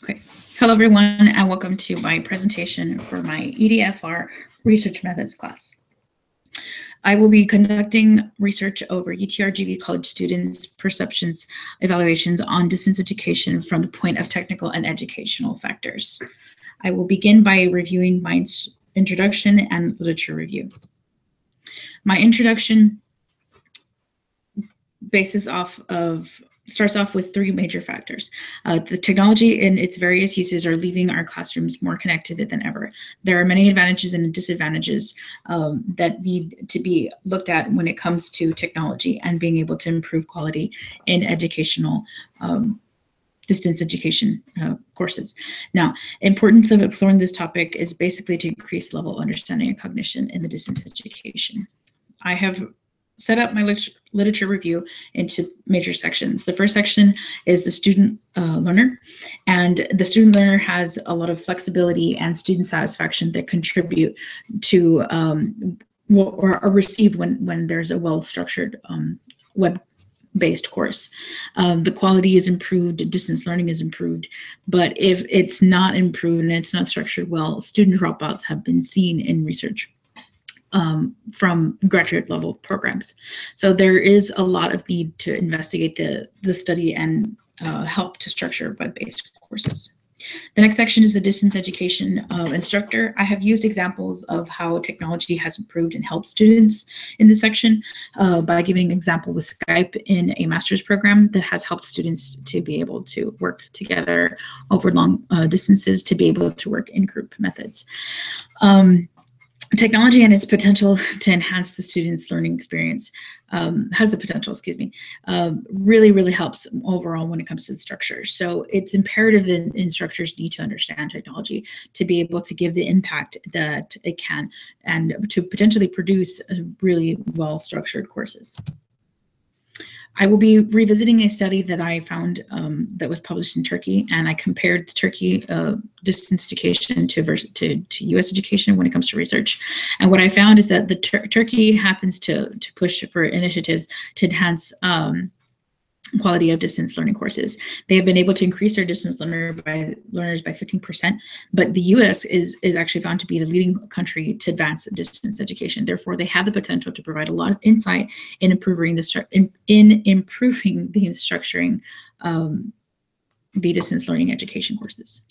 Okay. Hello, everyone, and welcome to my presentation for my EDFR Research Methods class. I will be conducting research over UTRGV college students' perceptions evaluations on distance education from the point of technical and educational factors. I will begin by reviewing my introduction and literature review. My introduction starts off with three major factors. The technology and its various uses are leaving our classrooms more connected than ever. There are many advantages and disadvantages that need to be looked at when it comes to technology and being able to improve quality in educational distance education courses. Now, importance of exploring this topic is basically to increase level of understanding and cognition in the distance education. I have set up my literature review into major sections. The first section is the student learner, and the student learner has a lot of flexibility and student satisfaction that contribute to or are received when there's a well-structured web-based course. The quality is improved, distance learning is improved, but if it's not improved and it's not structured well, student dropouts have been seen in research from graduate level programs. So there is a lot of need to investigate the study and help to structure web-based courses. The next section is the distance education instructor. I have used examples of how technology has improved and helped students in this section by giving an example with Skype in a master's program that has helped students to be able to work together over long distances, to be able to work in group methods. Technology and its potential to enhance the student's learning experience has the potential, really helps overall when it comes to the structure. So it's imperative that instructors need to understand technology to be able to give the impact that it can and to potentially produce really well-structured courses. I will be revisiting a study that I found that was published in Turkey, and I compared the Turkey distance education to U.S. education when it comes to research. And what I found is that the Turkey happens to push for initiatives to enhance quality of distance learning courses. They have been able to increase their distance learners by 15%, but the US is actually found to be the leading country to advance distance education. Therefore, they have the potential to provide a lot of insight in improving the structuring the distance learning education courses.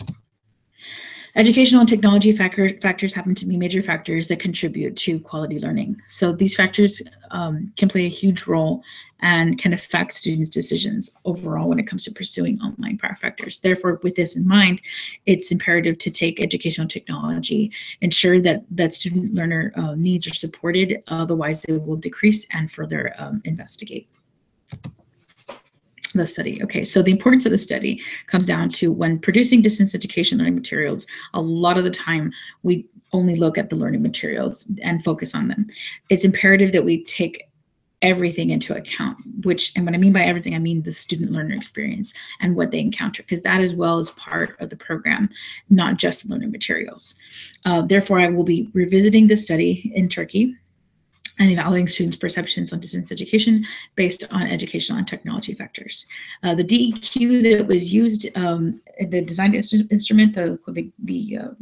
Educational and technology factors happen to be major factors that contribute to quality learning. So these factors can play a huge role and can affect students' decisions overall when it comes to pursuing online factors. Therefore, with this in mind, it's imperative to take educational technology, ensure that student learner needs are supported, otherwise they will decrease, and further investigate the study. Okay, so the importance of the study comes down to when producing distance education learning materials, a lot of the time we only look at the learning materials and focus on them. It's imperative that we take everything into account, and what I mean by everything, I mean the student learner experience and what they encounter, because that as well is part of the program, not just the learning materials. Therefore, I will be revisiting this study in Turkey and evaluating students' perceptions on distance education based on educational and technology factors. The DEQ that was used, the design instrument, the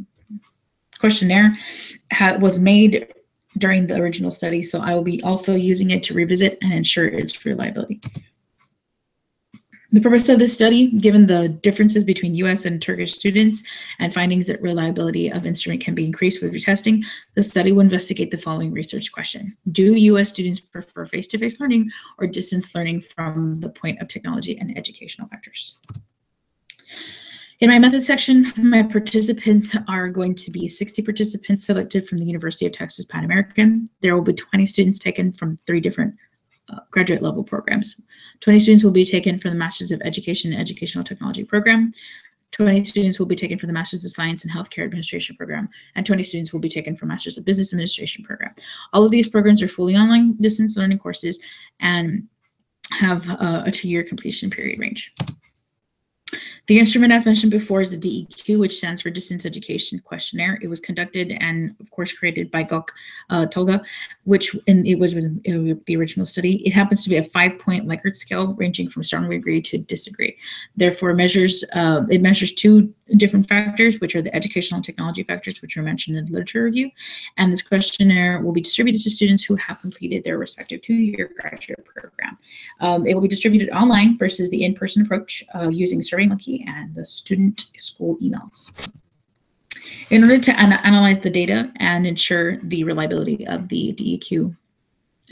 questionnaire was made during the original study, so I will be also using it to revisit and ensure its reliability. The purpose of this study, given the differences between US and Turkish students and findings that reliability of instrument can be increased with retesting, the study will investigate the following research question. Do US students prefer face-to-face learning or distance learning from the point of technology and educational factors? In my methods section, my participants are going to be 60 participants selected from the University of Texas Pan American. There will be 20 students taken from 3 different graduate level programs. 20 students will be taken from the Masters of Education and Educational Technology program. 20 students will be taken from the Masters of Science and Healthcare Administration program, and 20 students will be taken from Masters of Business Administration program. All of these programs are fully online distance learning courses and have a 2-year completion period range. The instrument, as mentioned before, is the DEQ, which stands for Distance Education Questionnaire. It was conducted and, of course, created by Tolga, it was in the original study. It happens to be a 5-point Likert scale, ranging from strongly agree to disagree. Therefore, it measures two different factors, which are the educational and technology factors, which were mentioned in the literature review. And this questionnaire will be distributed to students who have completed their respective 2-year graduate program. It will be distributed online versus the in-person approach using SurveyMonkey and the student school emails. In order to analyze the data and ensure the reliability of the DEQ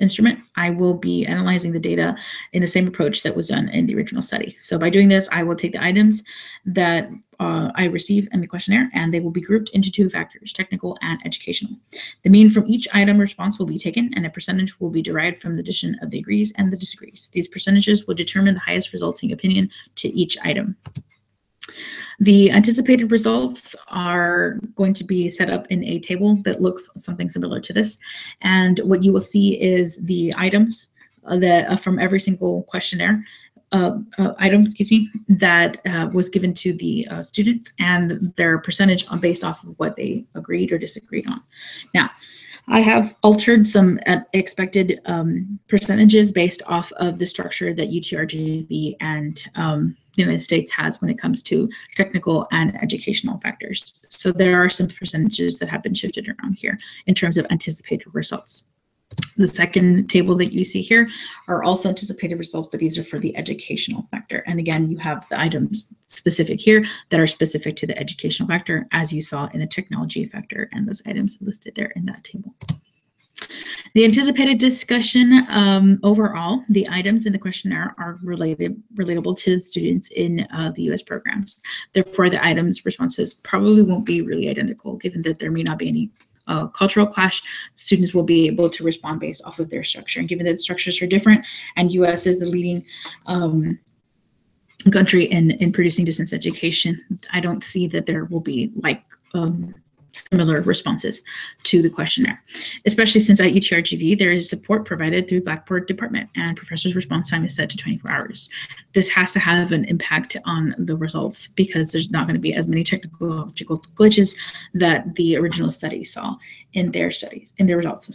instrument, I will be analyzing the data in the same approach that was done in the original study. So by doing this, I will take the items that I receive in the questionnaire, and they will be grouped into 2 factors, technical and educational. The mean from each item response will be taken, and a percentage will be derived from the addition of the agrees and the disagrees. These percentages will determine the highest resulting opinion to each item. The anticipated results are going to be set up in a table that looks something similar to this. And what you will see is the items from every single questionnaire item, that was given to the students, and their percentage based off of what they agreed or disagreed on. Now, I have altered some expected percentages based off of the structure that UTRGV and the United States has when it comes to technical and educational factors. So there are some percentages that have been shifted around here in terms of anticipated results. The second table that you see here are also anticipated results, but these are for the educational factor. And again, you have the items specific here that are specific to the educational factor, as you saw in the technology factor, and those items listed there in that table. The anticipated discussion, overall, the items in the questionnaire are relatable to students in the U.S. programs. Therefore, the items responses probably won't be really identical, given that there may not be any cultural clash. Students will be able to respond based off of their structure. And given that the structures are different, and U.S. is the leading country in producing distance education, I don't see that there will be similar responses to the questionnaire, especially since at UTRGV there is support provided through Blackboard department, and professors' response time is set to 24 hours. This has to have an impact on the results, because there's not going to be as many technological glitches that the original study saw in their results.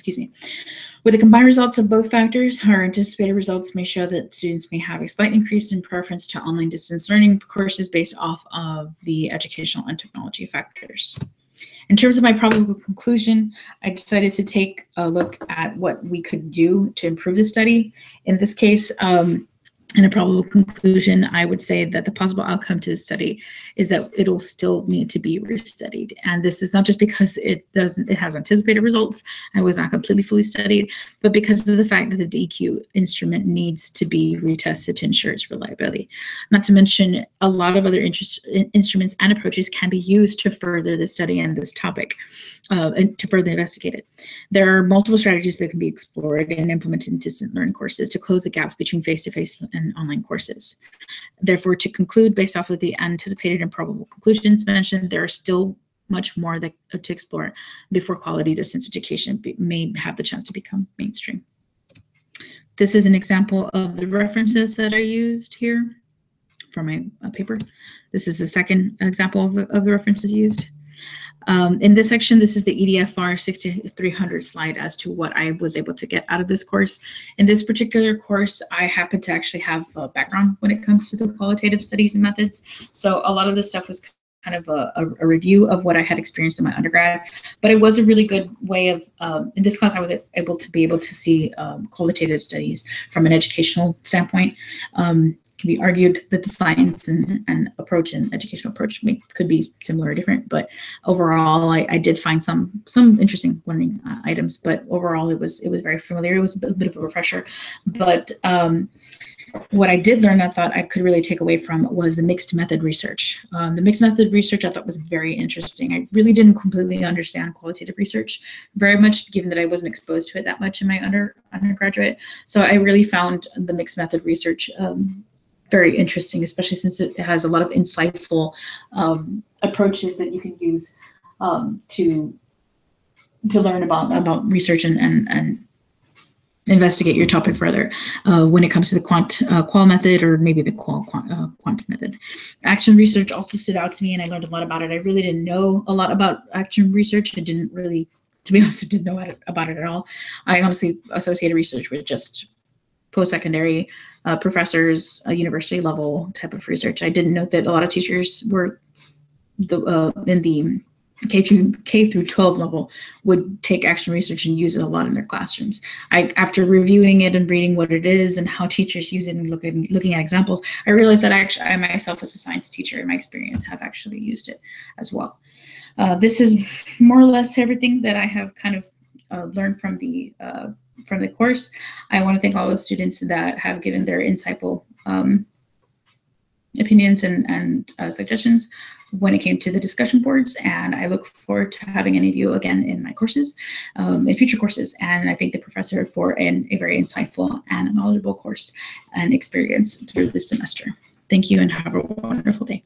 With the combined results of both factors, our anticipated results may show that students may have a slight increase in preference to online distance learning courses based off of the educational and technology factors. In terms of my probable conclusion, I decided to take a look at what we could do to improve the study. In this case, in a probable conclusion, I would say that the possible outcome to the study is that it'll still need to be restudied. And this is not just because it has anticipated results, I was not completely fully studied, but because of the fact that the DEQ instrument needs to be retested to ensure its reliability. Not to mention, a lot of other instruments and approaches can be used to further the study and this topic, and to further investigate it. There are multiple strategies that can be explored and implemented in distant learning courses to close the gaps between face-to-face and online courses. Therefore, to conclude, based off of the anticipated and probable conclusions mentioned, there are still much more to explore before quality distance education may have the chance to become mainstream. This is an example of the references that I used here for my paper. This is the second example of the references used. In this section, this is the EDFR 6300 slide as to what I was able to get out of this course. In this particular course, I happen to actually have a background when it comes to the qualitative studies and methods. So a lot of this stuff was kind of a review of what I had experienced in my undergrad, but it was a really good way of, in this class, I was able to see qualitative studies from an educational standpoint. Can be argued that the science and approach and educational approach could be similar or different, but overall, I did find some interesting learning items. But overall, it was very familiar. It was a bit of a refresher. But what I did learn, I thought I could really take away from, was the mixed method research. The mixed method research I thought was very interesting. I really didn't completely understand qualitative research very much, given that I wasn't exposed to it that much in my undergraduate. So I really found the mixed method research very interesting, especially since it has a lot of insightful approaches that you can use to learn about research and investigate your topic further when it comes to the qual method, or maybe the quant method. Action research also stood out to me, and I learned a lot about it. I really didn't know a lot about action research. I didn't really, to be honest, I didn't know about it at all. I honestly associated research with just post-secondary professors, university level type of research. I didn't know that a lot of teachers were in the K through 12 level would take action research and use it a lot in their classrooms. After reviewing it and reading what it is and how teachers use it and looking at examples, I realized that I myself, as a science teacher, in my experience, have actually used it as well. This is more or less everything that I have kind of learned from the course. I want to thank all the students that have given their insightful opinions and suggestions when it came to the discussion boards, and I look forward to having any of you again in my courses, in future courses. And I thank the professor for a very insightful and knowledgeable course and experience through this semester. Thank you and have a wonderful day.